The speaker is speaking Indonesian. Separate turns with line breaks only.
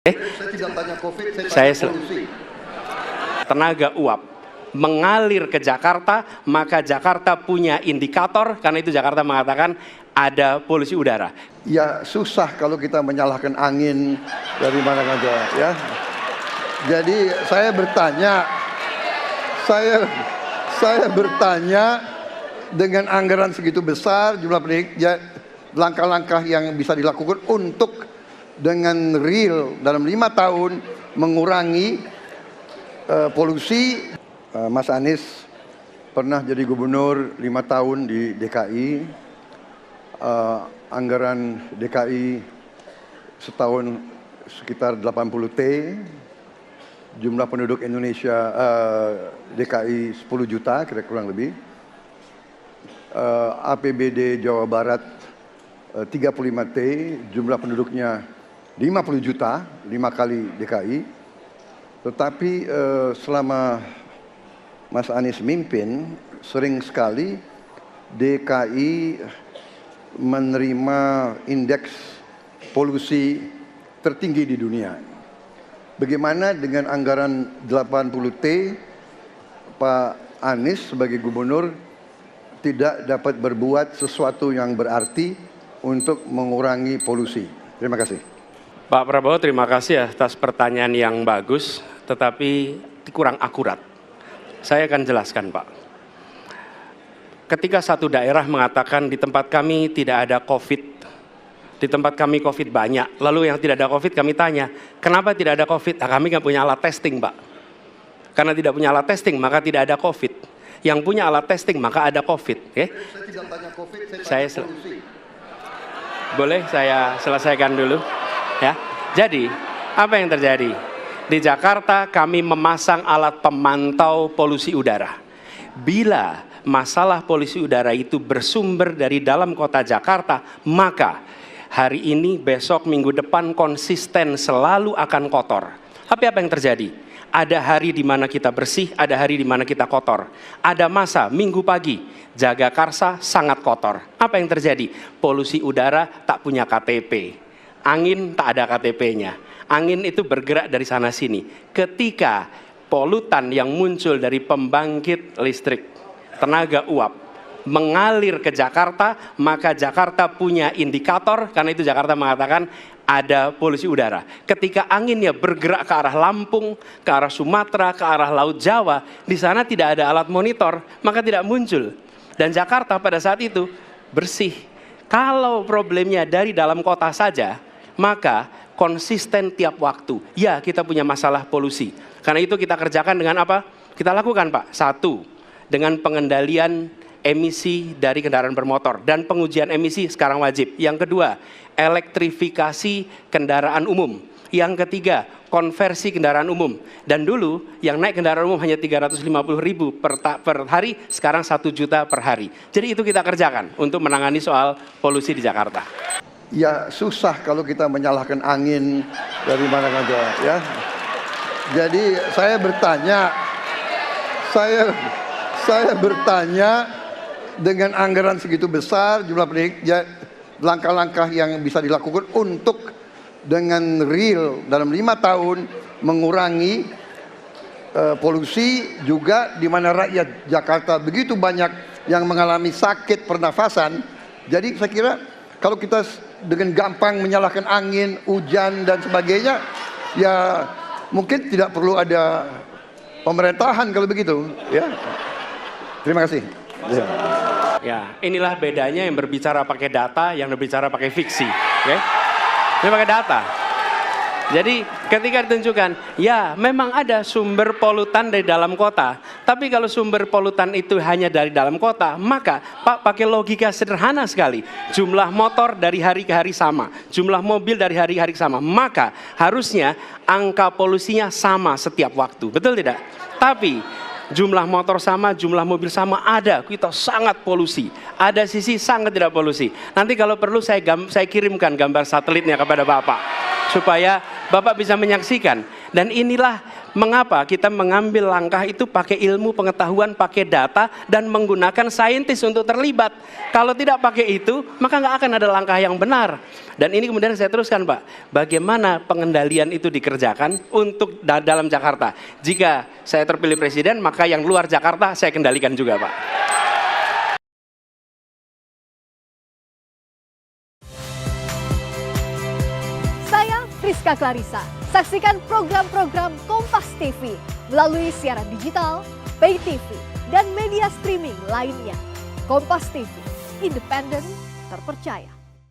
Saya tidak tanya COVID, saya tanya polusi.
Tenaga uap mengalir ke Jakarta, maka Jakarta punya indikator, karena itu Jakarta mengatakan ada polusi udara.
Ya susah kalau kita menyalahkan angin dari mana saja ya. Jadi saya bertanya dengan anggaran segitu besar, jumlah pendidik, langkah-langkah yang bisa dilakukan untuk dengan real dalam 5 tahun mengurangi polusi. Mas Anies pernah jadi gubernur 5 tahun di DKI. Anggaran DKI setahun sekitar 80 T. Jumlah penduduk Indonesia DKI 10 juta kira-kira kurang lebih. APBD Jawa Barat 35 T, jumlah penduduknya 50 juta, 5 kali DKI. Tetapi selama Mas Anies mimpin, sering sekali DKI menerima indeks polusi tertinggi di dunia. Bagaimana dengan anggaran 80 T, Pak Anies sebagai gubernur tidak dapat berbuat sesuatu yang berarti untuk mengurangi polusi? Terima kasih.
Pak Prabowo, terima kasih atas pertanyaan yang bagus, tetapi kurang akurat. Saya akan jelaskan, Pak. Ketika satu daerah mengatakan di tempat kami tidak ada COVID, di tempat kami COVID banyak, lalu yang tidak ada COVID kami tanya, kenapa tidak ada COVID? Nah, kami nggak punya alat testing, Pak. Karena tidak punya alat testing, maka tidak ada COVID. Yang punya alat testing, maka ada COVID. Okay?
Saya tidak tanya COVID,
saya
tanya polusi.
Boleh saya selesaikan dulu? Ya. Jadi, apa yang terjadi? Di Jakarta kami memasang alat pemantau polusi udara. Bila masalah polusi udara itu bersumber dari dalam kota Jakarta, maka hari ini, besok, minggu depan konsisten selalu akan kotor. Tapi apa yang terjadi? Ada hari di mana kita bersih, ada hari di mana kita kotor. Ada masa minggu pagi, Jagakarsa sangat kotor. Apa yang terjadi? Polusi udara tak punya KTP. Angin tak ada KTP-nya. Angin itu bergerak dari sana sini. Ketika polutan yang muncul dari pembangkit listrik, tenaga uap, mengalir ke Jakarta, maka Jakarta punya indikator, karena itu Jakarta mengatakan ada polusi udara. Ketika anginnya bergerak ke arah Lampung, ke arah Sumatera, ke arah Laut Jawa, di sana tidak ada alat monitor, maka tidak muncul. Dan Jakarta pada saat itu bersih. Kalau problemnya dari dalam kota saja, maka konsisten tiap waktu. Ya, kita punya masalah polusi. Karena itu kita kerjakan dengan apa? Kita lakukan, Pak. 1, dengan pengendalian emisi dari kendaraan bermotor. Dan pengujian emisi sekarang wajib. Yang kedua, elektrifikasi kendaraan umum. Yang ketiga, konversi kendaraan umum. Dan dulu yang naik kendaraan umum hanya 350.000 per hari, sekarang 1 juta per hari. Jadi itu kita kerjakan untuk menangani soal polusi di Jakarta.
Ya susah kalau kita menyalahkan angin dari mana saja ya. Jadi saya bertanya dengan anggaran segitu besar, jumlah pendidik, langkah-langkah yang bisa dilakukan untuk dengan real dalam 5 tahun mengurangi polusi, juga di mana rakyat Jakarta begitu banyak yang mengalami sakit pernafasan. Jadi saya kira kalau kita dengan gampang menyalahkan angin, hujan dan sebagainya, ya mungkin tidak perlu ada pemerintahan kalau begitu ya. Terima kasih.
Ya, inilah bedanya yang berbicara pakai data, yang berbicara pakai fiksi. Oke? Ini pakai data. Jadi ketika ditunjukkan, ya memang ada sumber polutan dari dalam kota. Tapi kalau sumber polutan itu hanya dari dalam kota, maka Pak pakai logika sederhana sekali. Jumlah motor dari hari ke hari sama, jumlah mobil dari hari ke hari sama. Maka harusnya angka polusinya sama setiap waktu. Betul tidak? Tapi jumlah motor sama, jumlah mobil sama, ada kita sangat polusi. Ada sisi sangat tidak polusi. Nanti kalau perlu saya kirimkan gambar satelitnya kepada Bapak, supaya Bapak bisa menyaksikan. Dan inilah Mengapa kita mengambil langkah itu pakai ilmu pengetahuan, pakai data, dan menggunakan saintis untuk terlibat. Kalau tidak pakai itu, maka nggak akan ada langkah yang benar. Dan ini kemudian saya teruskan, Pak, bagaimana pengendalian itu dikerjakan untuk dalam Jakarta. Jika saya terpilih presiden, maka yang luar Jakarta saya kendalikan juga, Pak.
Saya Rizka Clarissa. Saksikan program-program Kompas TV melalui siaran digital, pay TV, dan media streaming lainnya. Kompas TV, independen, terpercaya.